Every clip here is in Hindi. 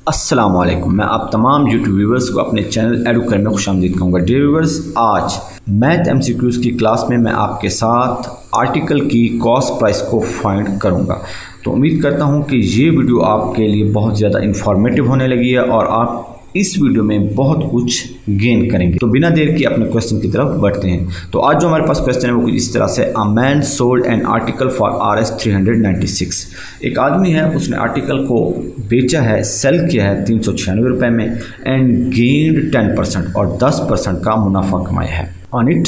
अस्सलाम वालेकुम। मैं आप तमाम यूट्यूब व्यूवर्स को अपने चैनल एडुकेट में खुशामदीद कहूँगा। डियर व्यूवर्स, आज मैथ एमसीक्यूज़ की क्लास में मैं आपके साथ आर्टिकल की कॉस्ट प्राइस को फाइंड करूँगा। तो उम्मीद करता हूँ कि ये वीडियो आपके लिए बहुत ज़्यादा इंफॉर्मेटिव होने लगी है और आप इस वीडियो में बहुत कुछ गेन करेंगे। तो बिना देर के अपने क्वेश्चन की तरफ बढ़ते हैं। तो आज जो हमारे पास क्वेश्चन है वो कुछ इस तरह से, a man sold an article for RS 396। एक आदमी है, उसने आर्टिकल को बेचा है, सेल किया है 396 रुपये में एंड गेन्ड 10% और 10% का मुनाफा कमाया है। On it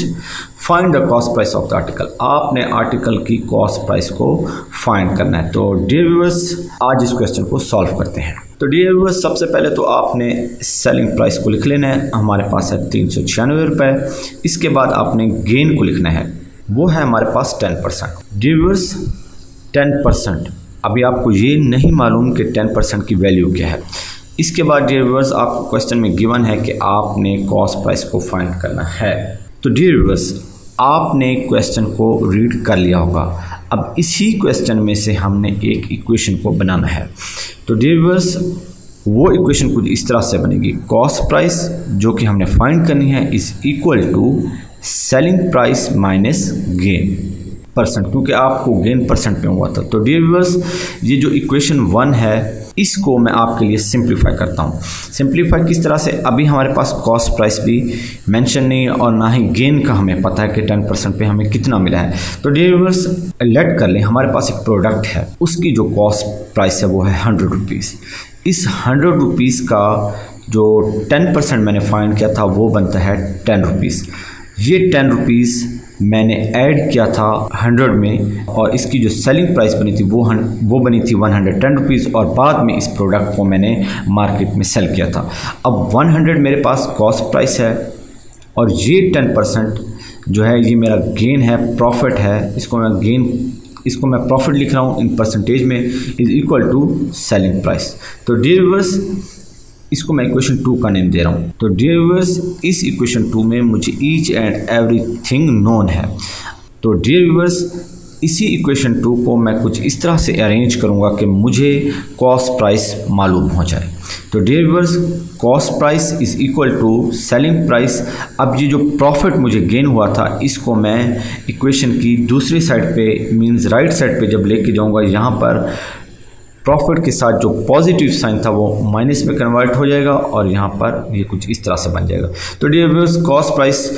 find the cost price of the article. आपने आर्टिकल की कॉस्ट प्राइस को फाइंड करना है। तो डियर व्यूअर्स, आज इस क्वेश्चन को सॉल्व करते हैं। तो डियर व्यूअर्स, सबसे पहले तो आपने सेलिंग प्राइस को लिख लेना है। हमारे पास है 396 रुपये। इसके बाद आपने गेन को लिखना है, वो है हमारे पास 10%। डियर व्यूअर्स, 10%, अभी आपको ये नहीं मालूम कि 10% की वैल्यू क्या है। इसके बाद डियर व्यूअर्स, आपको क्वेश्चन में गिवन है कि आपने कॉस्ट प्राइस को फाइंड करना है। तो डियर व्यूअर्स, आपने क्वेश्चन को रीड कर लिया होगा। अब इसी क्वेश्चन में से हमने एक इक्वेशन को बनाना है। तो डियर व्यूअर्स, वो इक्वेशन कुछ इस तरह से बनेगी, कॉस्ट प्राइस जो कि हमने फाइंड करनी है is equal to selling price minus gain percent, क्योंकि आपको गेन परसेंट पे हुआ था। तो डियर व्यूअर्स, ये जो इक्वेशन 1 है इसको मैं आपके लिए सिंप्लीफाई करता हूँ। सिंप्लीफाई किस तरह से, अभी हमारे पास कॉस्ट प्राइस भी मेंशन नहीं है और ना ही गेन का हमें पता है कि 10% पे हमें कितना मिला है। तो डियर व्यूअर्स, लेट कर लें हमारे पास एक प्रोडक्ट है, उसकी जो कॉस्ट प्राइस है वो है 100 रुपीज़। इस 100 रुपीज़ का जो 10% मैंने फाइंड किया था वो बनता है 10 रुपीज़। ये 10 रुपीज़ मैंने ऐड किया था 100 में और इसकी जो सेलिंग प्राइस बनी थी वो बनी थी 110 रुपीज़ और बाद में इस प्रोडक्ट को मैंने मार्केट में सेल किया था। अब 100 मेरे पास कॉस्ट प्राइस है और ये 10% जो है ये मेरा गेन है, प्रॉफिट है। इसको मैं प्रॉफिट लिख रहा हूँ इन परसेंटेज में, is equal to selling price. तो डियर व्यूअर्स, इसको मैं इक्वेशन 2 का नेम दे रहा हूँ। तो डियर व्यूअर्स, इस इक्वेशन 2 में मुझे ईच एंड एवरीथिंग नोन है। तो डियर व्यूअर्स, इसी इक्वेशन 2 को मैं कुछ इस तरह से अरेंज करूँगा कि मुझे कॉस्ट प्राइस मालूम हो जाए। तो dear viewers, cost price is equal to selling price. अब ये जो प्रॉफिट मुझे गेन हुआ था इसको मैं इक्वेशन की दूसरी साइड पे, मीन्स राइट साइड पे जब लेके जाऊँगा, यहाँ पर प्रॉफिट के साथ जो पॉजिटिव साइन था वो माइनस में कन्वर्ट हो जाएगा और यहाँ पर ये कुछ इस तरह से बन जाएगा। तो dear viewers, cost price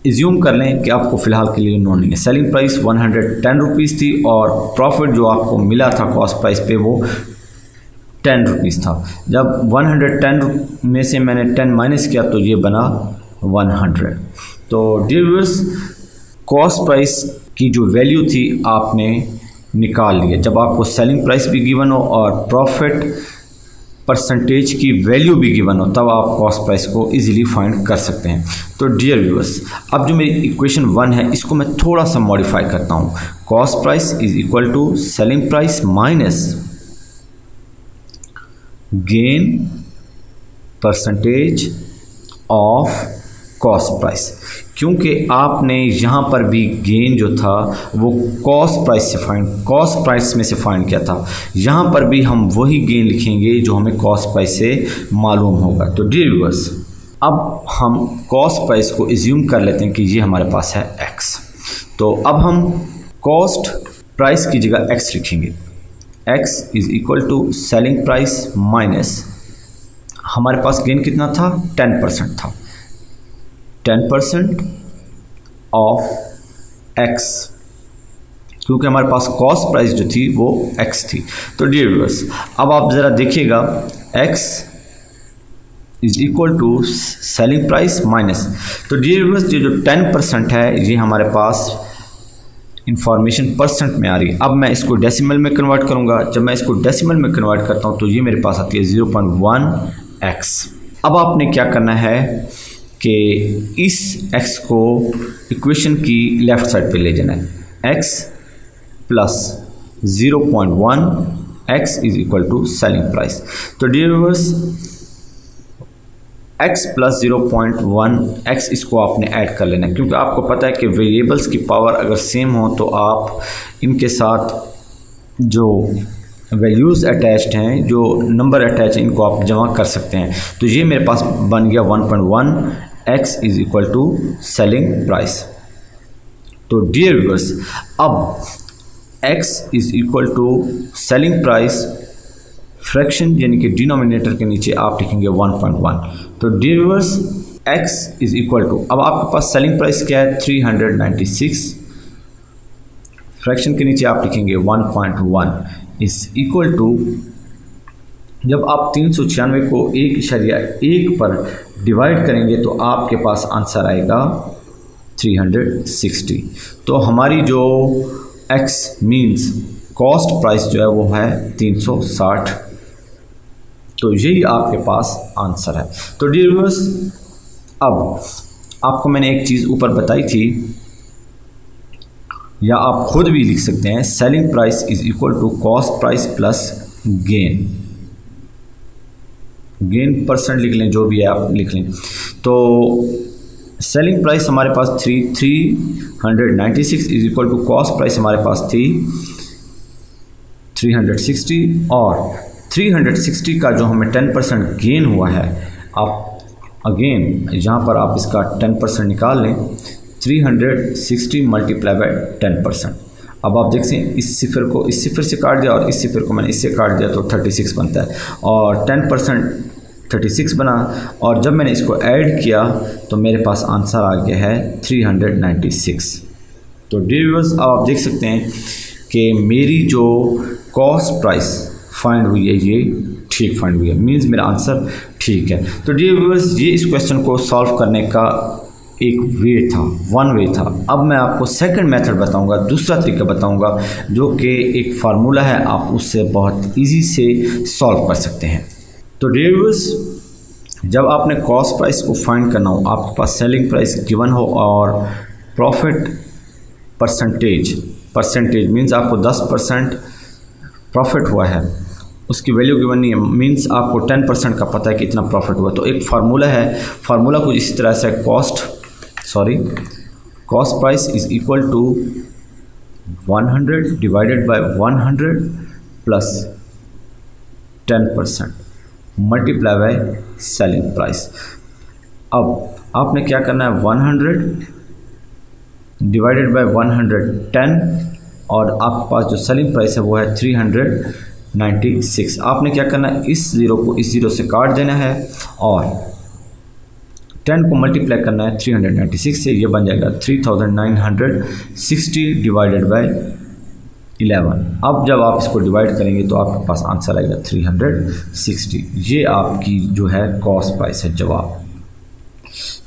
assume कर लें कि आपको फ़िलहाल के लिए नोन नहीं है। सेलिंग प्राइस 110 रुपीज़ थी और प्रॉफिट जो आपको मिला था कॉस्ट प्राइस पे वो 10 रुपीज़ था। जब 110 में से मैंने 10 माइनस किया तो ये बना 100। तो डियर व्यूअर्स, कॉस्ट प्राइस की जो वैल्यू थी आपने निकाल लिया। जब आपको सेलिंग प्राइस भी गिवन हो और प्रॉफिट परसेंटेज की वैल्यू भी गिवन हो तब आप कॉस्ट प्राइस को इजीली फाइंड कर सकते हैं। तो डियर व्यूअर्स, अब जो मेरी इक्वेशन 1 है इसको मैं थोड़ा सा मॉडिफाई करता हूँ। Cost price is equal to selling price minus gain percentage of cost price, क्योंकि आपने यहाँ पर भी गेन जो था वो कॉस्ट प्राइस में से फाइंड किया था। यहाँ पर भी हम वही गेन लिखेंगे जो हमें कॉस्ट प्राइस से मालूम होगा। तो डियर व्यूअर्स, अब हम कॉस्ट प्राइस को एज्यूम कर लेते हैं कि ये हमारे पास है x। तो अब हम कॉस्ट प्राइस की जगह x लिखेंगे। x is equal to selling price minus, हमारे पास गेन कितना था, 10% था, 10% ऑफ x, क्योंकि हमारे पास कॉस्ट प्राइस जो थी वो x थी। तो डियर व्यूअर्स, अब आप ज़रा देखिएगा, x is equal to selling price minus. तो डियर व्यूअर्स, ये जो 10% है ये हमारे पास इंफॉर्मेशन परसेंट में आ रही है। अब मैं इसको डेसिमल में कन्वर्ट करूँगा। जब मैं इसको डेसिमल में कन्वर्ट करता हूँ तो ये मेरे पास आती है 0.1x। अब आपने क्या करना है कि इस x को इक्वेशन की लेफ़्ट साइड पे ले जाना है। x plus 0.1 x is equal to selling price. तो dear viewers, x plus 0.1 x इसको आपने ऐड कर लेना है, क्योंकि आपको पता है कि वेरिएबल्स की पावर अगर सेम हो तो आप इनके साथ जो वैल्यूज़ अटैच्ड हैं, जो नंबर अटैच हैं, इनको आप जमा कर सकते हैं। तो ये मेरे पास बन गया 1.1 x is equal to selling price. तो डियर व्यूअर्स, अब x is equal to selling price, fraction यानी कि डिनोमिनेटर के नीचे आप लिखेंगे 1.1। तो dear viewers, x is equal to, अब आपके पास सेलिंग प्राइस क्या है 396, फ्रैक्शन के नीचे आप लिखेंगे 1.1 इज़ इक्वल टू, जब आप 396 को 1.1 पर डिवाइड करेंगे तो आपके पास आंसर आएगा 360। तो हमारी जो x मीन्स कॉस्ट प्राइस जो है वो है 360। तो यही आपके पास आंसर है। तो डियर व्यूअर्स, अब आपको मैंने एक चीज़ ऊपर बताई थी, या आप खुद भी लिख सकते हैं, selling price is equal to cost price plus gain. Gain percent लिख लें, जो भी है आप लिख लें। तो सेलिंग प्राइस हमारे पास 396 is equal to cost price हमारे पास थी 360, और 360 का जो हमें 10% गेन हुआ है, आप अगेन यहाँ पर आप इसका 10% निकाल लें, 360 मल्टीप्लाई बाय 10%। अब आप देखते हैं इस सिफर को इस सिफर से काट दिया और इस सिफर को मैंने इससे काट दिया तो 36 बनता है, और 10% 36 बना, और जब मैंने इसको ऐड किया तो मेरे पास आंसर आ गया है 396। तो डियर व्यूअर्स, अब आप देख सकते हैं कि मेरी जो कॉस्ट प्राइस फाइंड हुई है ये ठीक फाइंड हुई है, मीन्स मेरा आंसर ठीक है। तो डियर व्यूअर्स, ये इस क्वेश्चन को सॉल्व करने का एक वे था, वन वे था। अब मैं आपको सेकंड मेथड बताऊंगा, दूसरा तरीका बताऊंगा, जो कि एक फार्मूला है, आप उससे बहुत इजी से सॉल्व कर सकते हैं। तो डियर व्यूअर्स, जब आपने कॉस्ट प्राइस को फाइंड करना हो, आपके पास सेलिंग प्राइस गिवन हो और प्रॉफिट परसेंटेज मीन्स आपको 10% प्रॉफिट हुआ है, उसकी वैल्यू गिवन नहीं है, मीन्स आपको 10% का पता है कि इतना प्रॉफिट हुआ। तो एक फार्मूला है, फार्मूला कुछ इसी तरह से, cost price is equal to 100 divided by 100 plus 10% multiply by selling price. अब आपने क्या करना है, 100 डिवाइडेड बाय 110, और आपके पास जो सेलिंग प्राइस है वो है 396। आपने क्या करना है, इस ज़ीरो को इस ज़ीरो से काट देना है और 10 को मल्टीप्लाई करना है 396 से, ये बन जाएगा 3960 डिवाइडेड बाय 11। अब जब आप इसको डिवाइड करेंगे तो आपके पास आंसर आएगा 360। ये आपकी जो है कॉस्ट प्राइस है, जवाब।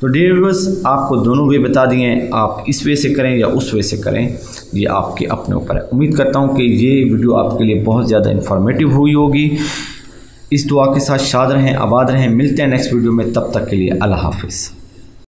तो डियर व्यूअर्स, आपको दोनों वे बता दिए, आप इस वे से करें या उस वे से करें, ये आपके अपने ऊपर है। उम्मीद करता हूँ कि ये वीडियो आपके लिए बहुत ज़्यादा इन्फॉर्मेटिव हुई होगी। इस दुआ के साथ शाद रहें, आबाद रहें। मिलते हैं नेक्स्ट वीडियो में, तब तक के लिए अल्लाह हाफिज़।